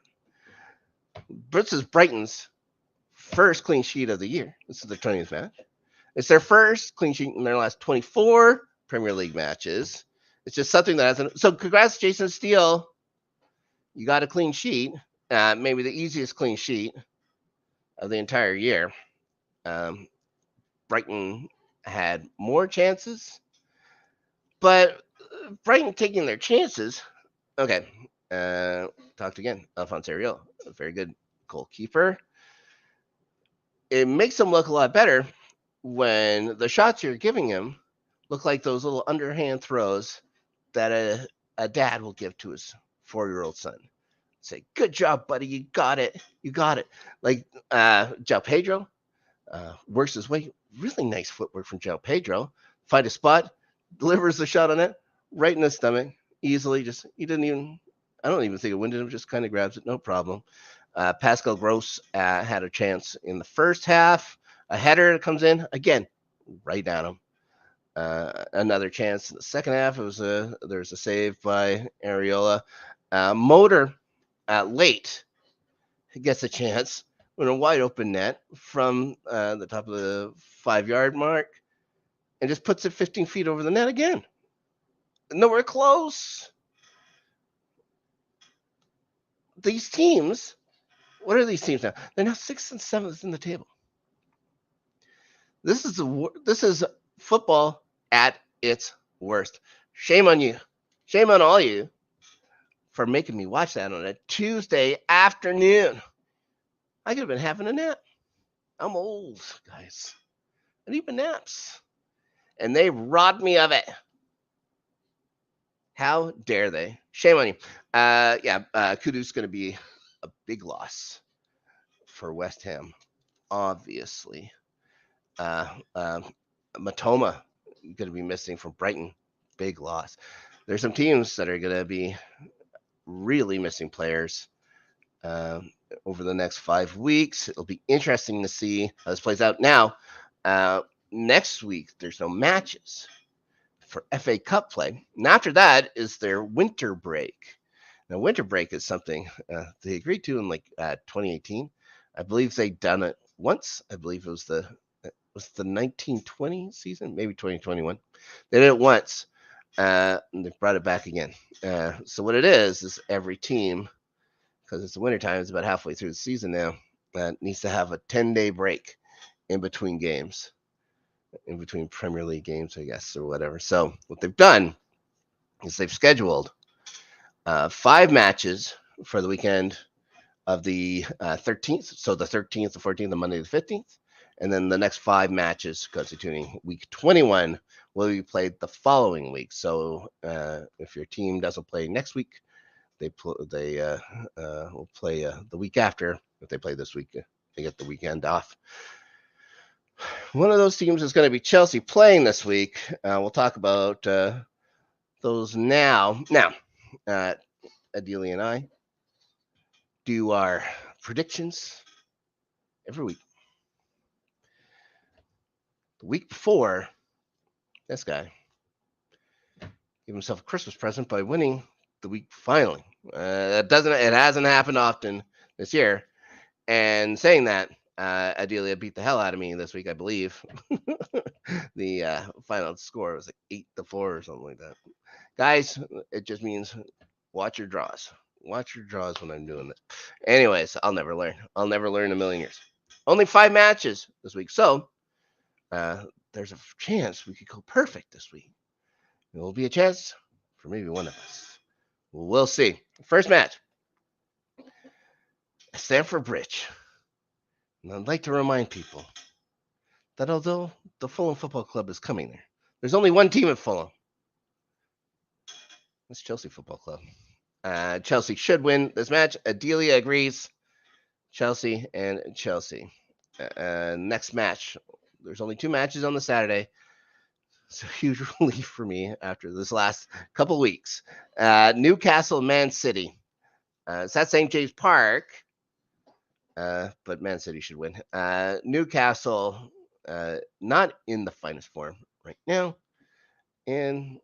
This is Brighton's first clean sheet of the year. This is the 20th match. It's their first clean sheet in their last 24 Premier League matches. It's just something that hasn't. So congrats, Jason Steele. You got a clean sheet. Maybe the easiest clean sheet of the entire year. Brighton had more chances, but Brighton taking their chances. Okay. Talked again. Alphonse Ariel, a very good goalkeeper. It makes him look a lot better when the shots you're giving him look like those little underhand throws that a dad will give to his 4-year-old son. Say, good job, buddy. You got it. You got it. Like João Pedro works his way. Really nice footwork from João Pedro. Find a spot, delivers the shot on it, right in the stomach, easily. I don't even think it winded him, just kind of grabs it, no problem. Pascal Gross had a chance in the first half. A header comes in, again, right at him. Another chance in the second half. There's a save by Areola. Motor late gets a chance with a wide open net from the top of the 5-yard mark and just puts it 15 feet over the net again. Nowhere close. These teams, what are these teams now? They're now 6th and 7th in the table. This is football at its worst. Shame on you. Shame on all you for making me watch that on a Tuesday afternoon. I could have been having a nap. I'm old, guys. I need my naps. And they robbed me of it. How dare they? Shame on you. Kudu's going to be a big loss for West Ham, obviously. Matoma going to be missing from Brighton. Big loss. There's some teams that are going to be really missing players over the next 5 weeks. It'll be interesting to see how this plays out. Now, next week, there's no matches for FA Cup play. And after that is their winter break. Now, winter break is something they agreed to in 2018. I believe they'd done it once. I believe it was the 1920 season, maybe 2021. They did it once, and they brought it back again. So what it is every team, because it's the wintertime, it's about halfway through the season now, needs to have a 10-day break in between games, in between Premier League games, I guess, or whatever. So what they've done is they've scheduled 5 matches for the weekend of the 13th. So the 13th, the 14th, the Monday, the 15th. And then the next 5 matches constituting week 21 will be played the following week. So if your team doesn't play next week, they will play the week after. If they play this week, they get the weekend off. One of those teams is going to be Chelsea playing this week. We'll talk about those now. Now, Adelia and I do our predictions every week. The week before, this guy gave himself a Christmas present by winning the week finally. It hasn't happened often this year. And saying that, Adelia beat the hell out of me this week, I believe. The final score was like 8-4 or something like that. Guys, it just means watch your draws. Watch your draws when I'm doing this. Anyways, I'll never learn. I'll never learn in a million years. Only 5 matches this week. So there's a chance we could go perfect this week. There will be a chance for maybe one of us. We'll see. First match. Stamford Bridge. And I'd like to remind people that although the Fulham Football Club is coming there, there's only one team at Fulham. It's Chelsea Football Club. Chelsea should win this match. Adelia agrees. Chelsea and Chelsea. Next match. There's only 2 matches on the Saturday. It's a huge relief for me after this last couple weeks. Newcastle, Man City. It's at St. James Park, but Man City should win. Newcastle, not in the finest form right now, and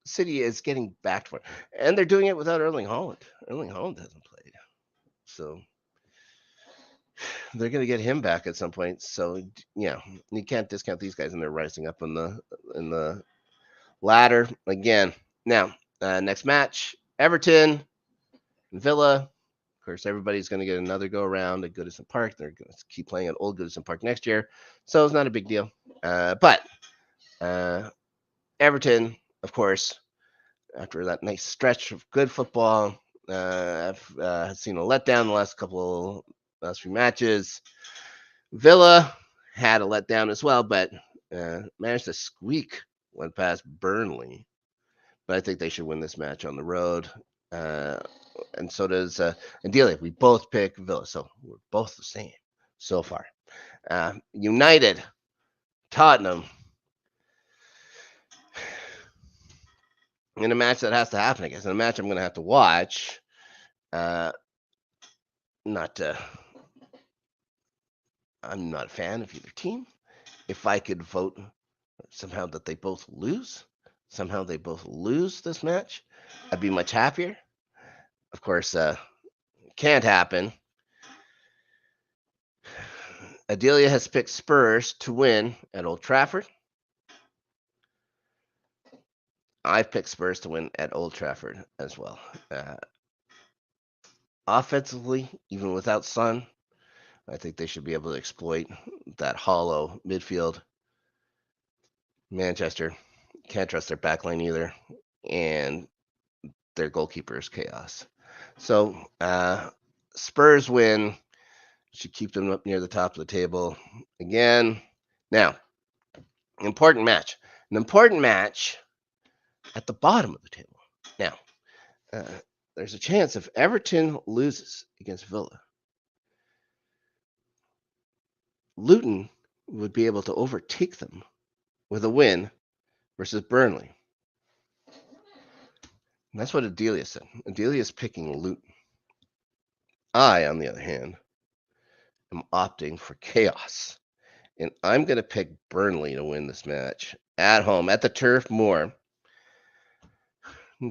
City is getting back to it. And they're doing it without Erling Haaland. Erling Haaland hasn't played. So they're going to get him back at some point. So, yeah, you can't discount these guys, and they're rising up in the ladder again. Now, next match, Everton, Villa. Of course, everybody's going to get another go around at Goodison Park. They're going to keep playing at Old Goodison Park next year. So it's not a big deal. But Everton, of course, after that nice stretch of good football, I've seen a letdown the last few matches. Villa had a letdown as well, but managed to squeak one past Burnley. But I think they should win this match on the road. And so does Adelia. We both pick Villa, so we're both the same so far. United, Tottenham. In a match that has to happen, I guess. In a match I'm going to have to watch. I'm not a fan of either team. If I could vote somehow that they both lose this match, I'd be much happier. Of course, can't happen. Adelia has picked Spurs to win at Old Trafford. I've picked Spurs to win at Old Trafford as well. Offensively, even without Son, I think they should be able to exploit that hollow midfield. Manchester can't trust their backline either, and their goalkeeper is chaos. So Spurs win. Should keep them up near the top of the table again. Now, an important match at the bottom of the table. Now, there's a chance if Everton loses against Villa, Luton would be able to overtake them with a win versus Burnley. And that's what Adelia said. Adelia is picking Luton. I, on the other hand, am opting for chaos. And I'm going to pick Burnley to win this match at home at the Turf Moor.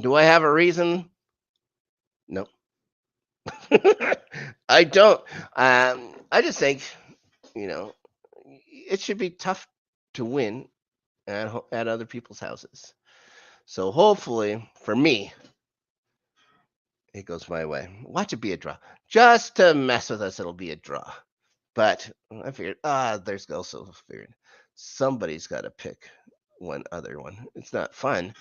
Do I have a reason? No. I don't. I just think, it should be tough to win at other people's houses. So hopefully, for me, it goes my way. Watch it be a draw. Just to mess with us, it'll be a draw. But I figured, there's also figured somebody's got to pick one other one. It's not fun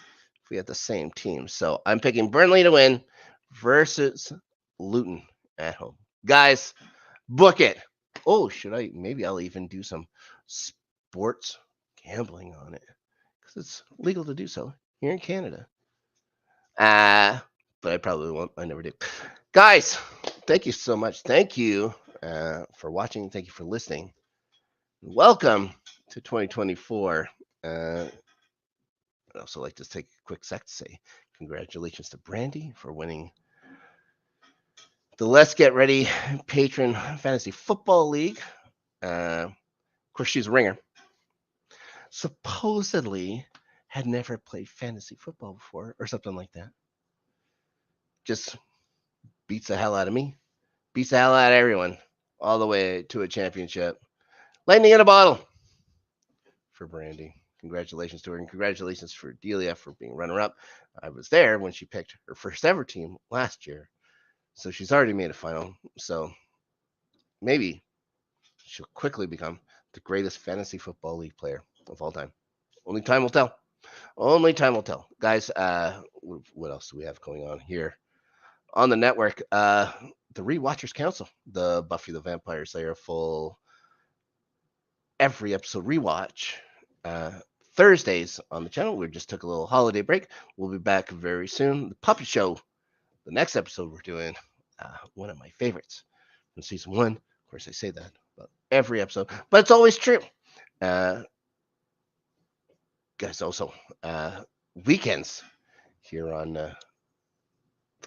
if we have the same team. So I'm picking Burnley to win versus Luton at home. Guys, book it. Oh, maybe I'll even do some sports gambling on it because it's legal to do so here in Canada. But I probably won't. I never do. Guys, thank you so much. Thank you for watching. Thank you for listening. Welcome to 2024. I'd also like to take a quick sec to say congratulations to Brandy for winning the Let's Get Ready Patron Fantasy Football League. Of course, she's a ringer. Supposedly had never played fantasy football before or something like that. Just beats the hell out of me, beats the hell out of everyone, all the way to a championship. Lightning in a bottle for Brandy. Congratulations to her, and congratulations for Adelia for being runner-up. I was there when she picked her first ever team last year, so she's already made a final. So maybe she'll quickly become the greatest fantasy football league player of all time. Only time will tell. Only time will tell. Guys, what else do we have going on here on the network? The Rewatchers Council, the Buffy the Vampire Slayer full every episode rewatch. Thursdays on the channel. We just took a little holiday break. We'll be back very soon. The Puppy Show, the next episode we're doing, one of my favorites from season 1. Of course, I say that about every episode, but it's always true. Guys, also weekends here on the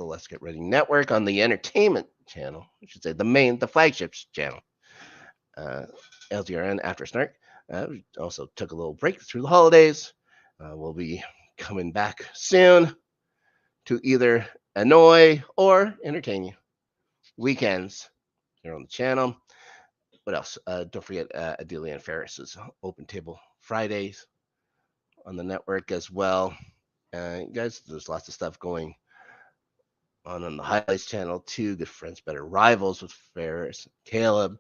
Let's Get Ready Network on the entertainment channel. I should say the flagship channel. LGRN after Snark. We also took a little break through the holidays. We'll be coming back soon to either annoy or entertain you. Weekends here on the channel. What else? Don't forget Adelia and Ferris's Open Table Fridays on the network as well. Guys, there's lots of stuff going on the Highlights channel too. Good Friends, Better Rivals with Ferris, Caleb,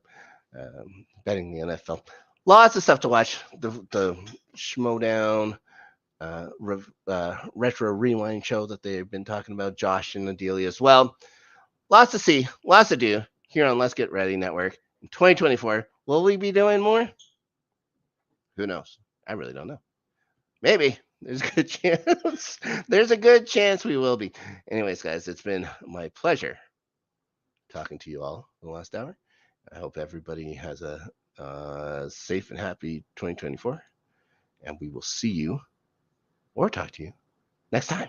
betting the NFL. Lots of stuff to watch. The Schmodown Retro Rewind show that they've been talking about, Josh and Adelia as well. Lots to see, lots to do here on Let's Get Ready Network in 2024. Will we be doing more? Who knows? I really don't know. Maybe. There's a good chance. There's a good chance we will be. Anyways, guys, it's been my pleasure talking to you all in the last hour. I hope everybody has a safe and happy 2024, and we will see you or talk to you next time.